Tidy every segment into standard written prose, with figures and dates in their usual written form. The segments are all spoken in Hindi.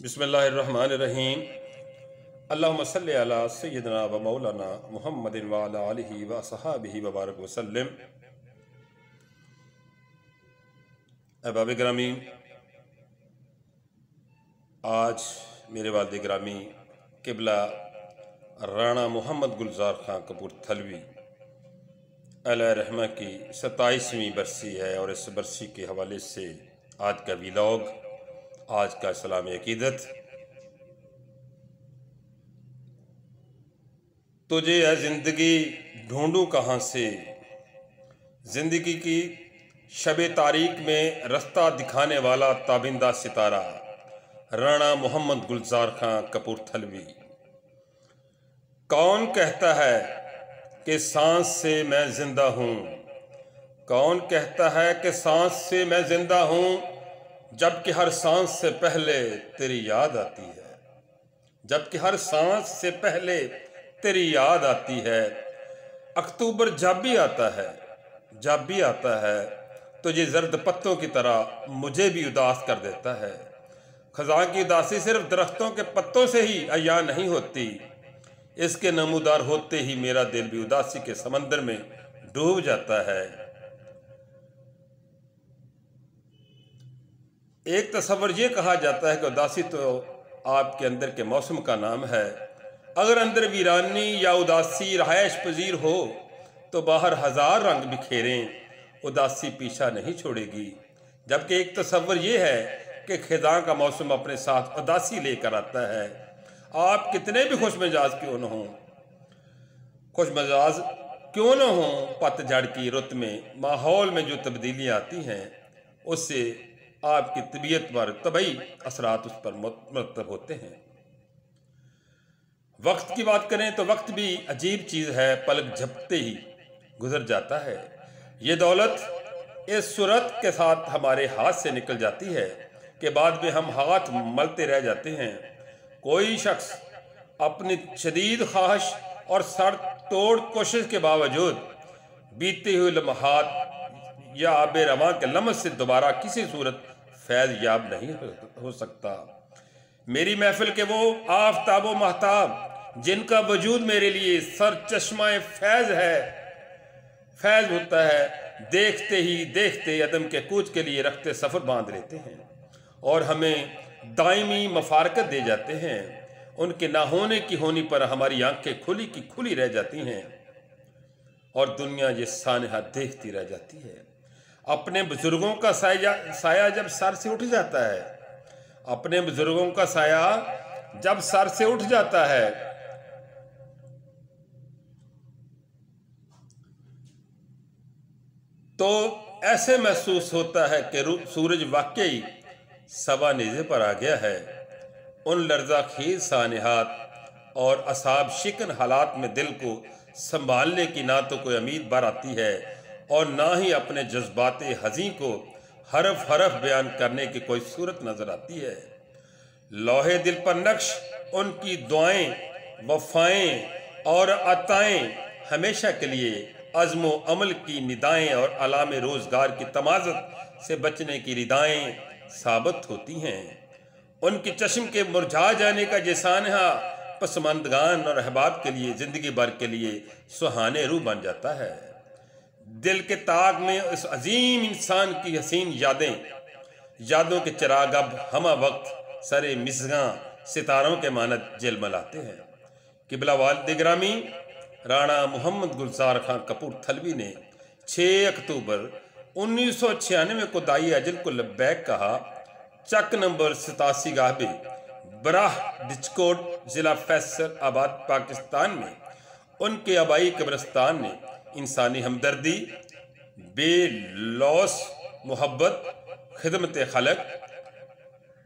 बिस्मिल्लाहिर्रहमानिर्रहीम। अल्लाहुम्मा सल्लि अला सय्यिदिना व मौलाना मुहम्मदिन व अला आलिहि व अस्हाबिहि व बारक वसल्लम। अहबाब गिरामी, आज मेरे वालिद गिरामी क़िबला राणा मोहम्मद गुलजार खां कपूरथलवी अलैहि रहमा की 27वीं बरसी है और इस बरसी के हवाले से आज का वीलॉग, आज का इस्लामी अकीदत। तुझे है ज़िंदगी ढूंढूं कहाँ से, ज़िंदगी की शब तारीक में रास्ता दिखाने वाला ताबिंदा सितारा राणा मोहम्मद गुलजार खां कपूरथलवी। कौन कहता है कि सांस से मैं जिंदा हूँ, कौन कहता है कि सांस से मैं जिंदा हूँ, जबकि हर सांस से पहले तेरी याद आती है, जबकि हर सांस से पहले तेरी याद आती है। अक्टूबर जब भी आता है, जब भी आता है तुझे जर्द पत्तों की तरह मुझे भी उदास कर देता है। खज़ां की उदासी सिर्फ दरख्तों के पत्तों से ही अया नहीं होती, इसके नमूदार होते ही मेरा दिल भी उदासी के समंदर में डूब जाता है। एक तस्वर ये कहा जाता है कि उदासी तो आपके अंदर के मौसम का नाम है। अगर अंदर वीरानी या उदासी रहायश पजीर हो तो बाहर हजार रंग बिखेरें, उदासी पीछा नहीं छोड़ेगी। जबकि एक तस्वर ये है कि खिज़ां का मौसम अपने साथ उदासी लेकर आता है। आप कितने भी खुश मिजाज क्यों न हों, खुश मिजाज क्यों न हों, पतझड़ की रुत में माहौल में जो तब्दीलियाँ आती हैं उससे आपकी तबीयत पर तबई असरात उस पर मुरतब होते हैं। वक्त की बात करें तो वक्त भी अजीब चीज़ है, पलक झपकते ही गुजर जाता है। ये दौलत इस सूरत के साथ हमारे हाथ से निकल जाती है कि बाद में हम हाथ मलते रह जाते हैं। कोई शख्स अपनी शदीद ख्वाहिश और सर तोड़ कोशिश के बावजूद बीते हुए लम्हात या आबे रवां के लम्हे से दोबारा किसी सूरत फैज़ याब नहीं हो सकता। मेरी महफिल के वो आफताब व महताब जिनका वजूद मेरे लिए सर चश्मा फैज़ है, फैज़ होता है, देखते ही देखते अदम के कूच के लिए रखते सफ़र बांध लेते हैं और हमें दायमी मफारकत दे जाते हैं। उनके ना होने की होनी पर हमारी आंखें खुली की खुली रह जाती हैं और दुनिया ये सानहा देखती रह जाती है। अपने बुजुर्गों का साया जब सर से उठ जाता है, अपने बुजुर्गों का साया जब सर से उठ जाता है तो ऐसे महसूस होता है कि सूरज वाकई सवा नेज़े पर आ गया है। उन लर्जा खेज सानहात और असाब शिकन हालात में दिल को संभालने की ना तो कोई उम्मीद बार आती है और ना ही अपने जज्बात हज़ीं को हरफ हरफ बयान करने की कोई सूरत नजर आती है। लोहे दिल पर नक्श उनकी दुआएं, वफ़ाएं और अताएं हमेशा के लिए अज़्म व अमल की निदाएं और अलाम रोज़गार की तमाज़त से बचने की रिदाएं साबित होती हैं। उनकी चश्म के मुरझा जाने का ये सानहा पसमंदगान और अहबाब के लिए ज़िंदगी भर के लिए सुहाने रूह बन जाता है। दिल के ताक में उस अजीम इंसान की हसीन यादों के चिराग अब हमा वक्त सरे मिसगां सितारों के मानद जलमलाते हैं। क़िबला वालिद गिरामी राणा मोहम्मद गुलजार खां कपूरथलवी ने 6 अक्टूबर 1996 को दाई अजल को लब्बैक कहा। चक नंबर 87 गाहबे बराह डिचकोट ज़िला फैसल आबाद पाकिस्तान में उनके आबाई कब्रिस्तान ने इंसानी हमदर्दी, बेलौस मोहब्बत, खिदमत खलक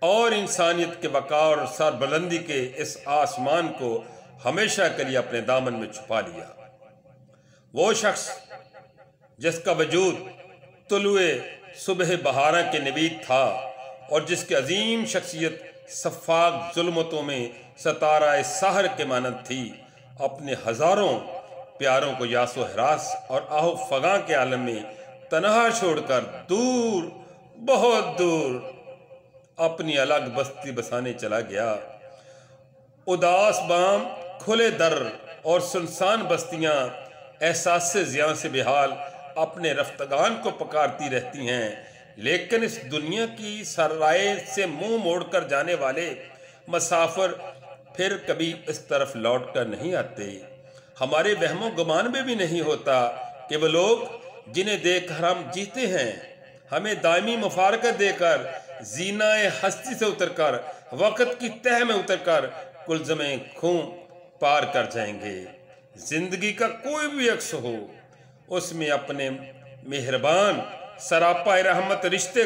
और इंसानियत के वक़ार और सरबुलंदी के इस आसमान को हमेशा के लिए अपने दामन में छुपा लिया। वो शख्स जिसका वजूद तुलुए सुबह बहारा के नवीद था और जिसकी अजीम शख्सियत सफ़ाक जुल्मतों में सतारा सहर के मानद थी, अपने हज़ारों प्यारों को यासो हरास और आहो फगां के आलम में तनहा छोड़कर दूर, बहुत दूर अपनी अलग बस्ती बसाने चला गया। उदास बाम, खुले दर और सुनसान बस्तियां एहसास ज़िया से बेहाल अपने रफ्तगान को पुकारती रहती हैं, लेकिन इस दुनिया की सराय से मुंह मोड़कर जाने वाले मुसाफिर फिर कभी इस तरफ लौट कर नहीं आते। हमारे वहमो गुमान में भी नहीं होता कि वो लोग जिन्हें देखकर हम जीते हैं हमें दायमी मुफारकत देकर जीनाए हस्ती से उतरकर वक़्त की तह में उतरकर कुलज़मे खूं पार कर जाएंगे। जिंदगी का कोई भी अक्स हो, उसमें अपने मेहरबान सरापा रहमत रिश्ते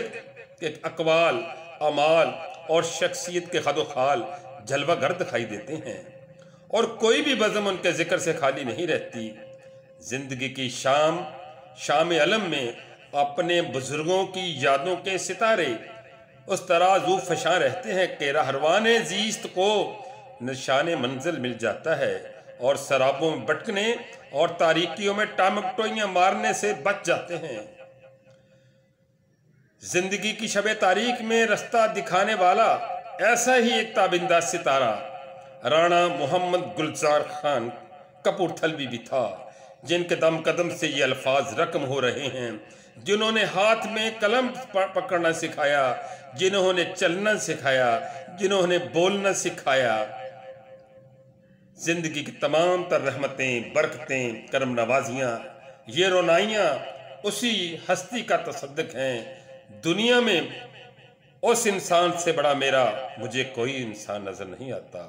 के अकवाल, अमाल और शख्सियत के खदोखाल जलवागर दिखाई देते हैं और कोई भी बज़म उनके जिक्र से खाली नहीं रहती। जिंदगी की शाम अलम में अपने बुजुर्गों की यादों के सितारे उस तरह ज़ू फशां रहते हैं कि रहरवाने ज़ीस्त को निशाने मंजिल मिल जाता है और शराबों में भटकने और तारीकियों में टामकटोइयां मारने से बच जाते हैं। जिंदगी की शबे तारीख में रास्ता दिखाने वाला ऐसा ही एक ताबिंदा सितारा राणा मोहम्मद गुलजार खान कपूरथलवी भी था, जिनके दम कदम से ये अल्फाज रकम हो रहे हैं, जिन्होंने हाथ में कलम पकड़ना सिखाया, जिन्होंने चलना सिखाया, जिन्होंने बोलना सिखाया। जिंदगी की तमाम तर रहमतें, बरकतें, करम नवाजियाँ, ये रोनाइयाँ उसी हस्ती का तसद्दुक हैं। दुनिया में उस इंसान से बड़ा मेरा मुझे कोई इंसान नजर नहीं आता।